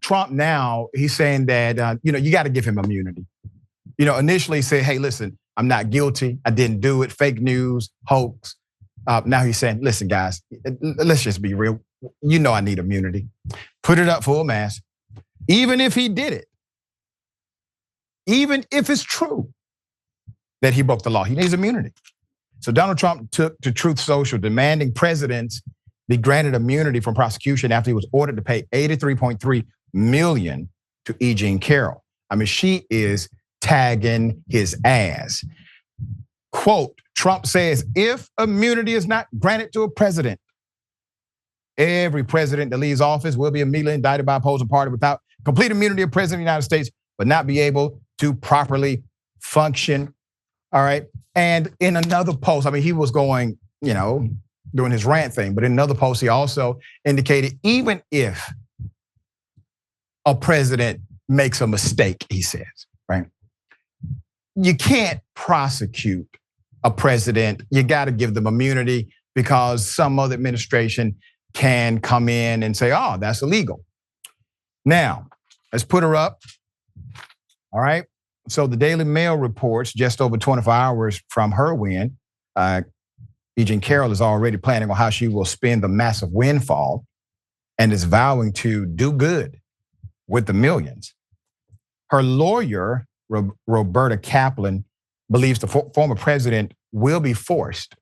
Trump now, he's saying that, you got to give him immunity. Initially he said, hey, listen, I'm not guilty. I didn't do it. Fake news, hoax. Now he's saying, listen, guys, let's just be real. I need immunity. Put it up full mass. Even if he did it, even if it's true that he broke the law, he needs immunity. So Donald Trump took to Truth Social demanding presidents be granted immunity from prosecution after he was ordered to pay $83.3 million to E Jean Carroll. I mean, she is tagging his ass. Quote, Trump says, if immunity is not granted to a president, every president that leaves office will be immediately indicted by opposing party without complete immunity of president of the United States, but not be able to properly function. All right. And in another post, I mean, he was going, doing his rant thing, but in another post, he also indicated even if a president makes a mistake, he says, right? You can't prosecute a president. You got to give them immunity because some other administration can come in and say, oh, that's illegal. Now, let's put her up. All right. So the Daily Mail reports just over 24 hours from her win, E Jean Carroll is already planning on how she will spend the massive windfall and is vowing to do good with the millions. Her lawyer, Roberta Kaplan, believes the former president will be forced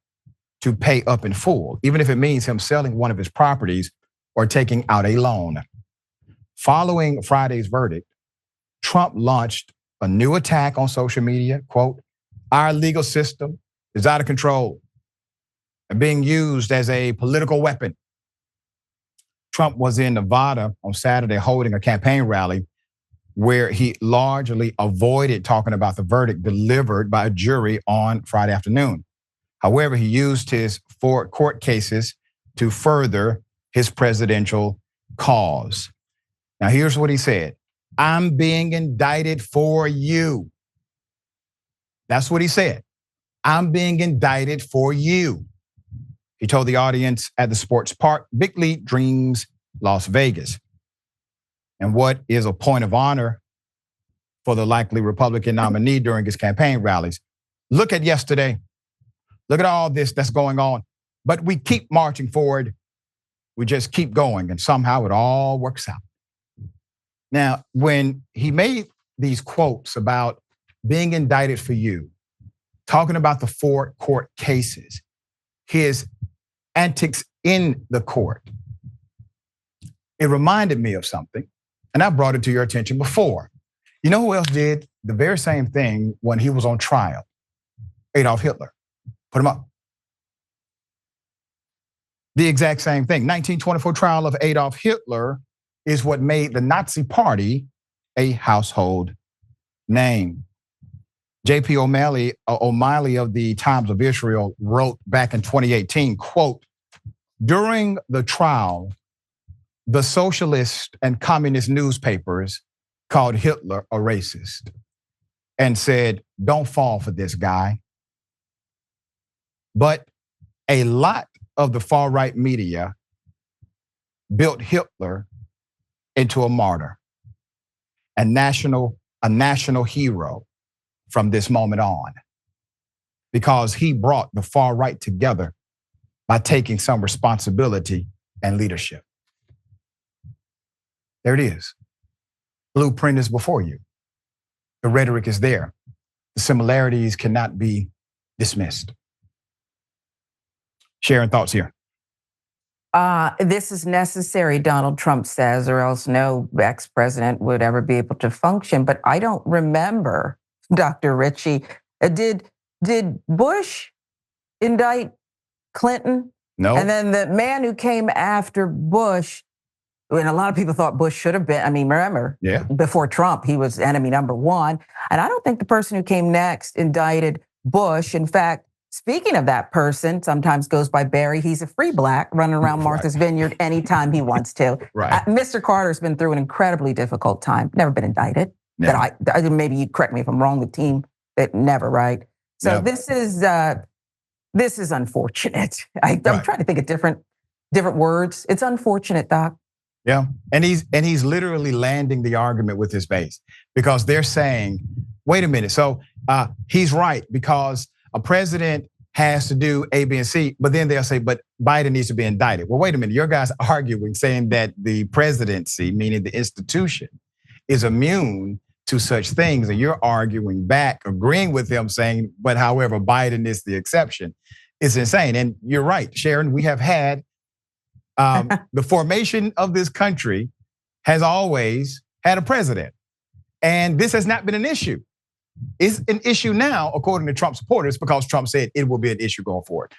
to pay up in full, even if it means him selling one of his properties or taking out a loan. Following Friday's verdict, Trump launched a new attack on social media. Quote, our legal system is out of control and being used as a political weapon. Trump was in Nevada on Saturday holding a campaign rally where he largely avoided talking about the verdict delivered by a jury on Friday afternoon. However, he used his 4 court cases to further his presidential cause. Now, here's what he said. I'm being indicted for you. That's what he said. I'm being indicted for you. He told the audience at the sports park, Big League Dreams, Las Vegas. And what is a point of honor for the likely Republican nominee during his campaign rallies? Look at yesterday. Look at all this that's going on. But we keep marching forward. We just keep going, and somehow it all works out. Now, when he made these quotes about being indicted for you, talking about the 4 court cases, his antics in the court, it reminded me of something, and I brought it to your attention before. You know who else did the very same thing when he was on trial? Adolf Hitler. Put him up. The exact same thing. 1924 trial of Adolf Hitler is what made the Nazi Party a household name. J.P. O'Malley of the Times of Israel wrote back in 2018, quote, during the trial, the socialist and communist newspapers called Hitler a racist and said, don't fall for this guy. But a lot of the far-right media built Hitler into a martyr, a national hero from this moment on, because he brought the far right together by taking some responsibility and leadership. There it is. Blueprint is before you. The rhetoric is there. The similarities cannot be dismissed. Sharon, thoughts here. This is necessary, Donald Trump says, or else no ex-president would ever be able to function. But I don't remember, Dr. Richey, did Bush indict Clinton? No. And then the man who came after Bush, and a lot of people thought Bush should have been, remember, before Trump, he was enemy number 1. And I don't think the person who came next indicted Bush. In fact, speaking of that person, sometimes goes by Barry. He's a free black running around Martha's Vineyard anytime he wants to. Right. Mr. Carter's been through an incredibly difficult time. Never been indicted. Never. That maybe you correct me if I'm wrong. The team, that never, right? So this is unfortunate. I'm trying to think of different words. It's unfortunate, Doc. Yeah, and he's literally landing the argument with his base because they're saying, wait a minute, so he's right because a president has to do A, B, and C, but then they'll say, but Biden needs to be indicted. Well, wait a minute, your guys arguing saying that the presidency, meaning the institution, is immune to such things, and you're arguing back, agreeing with them, saying, but however, Biden is the exception. It's insane, and you're right, Sharon. We have had the formation of this country has always had a president, and this has not been an issue. It's an issue now, according to Trump supporters, because Trump said it will be an issue going forward.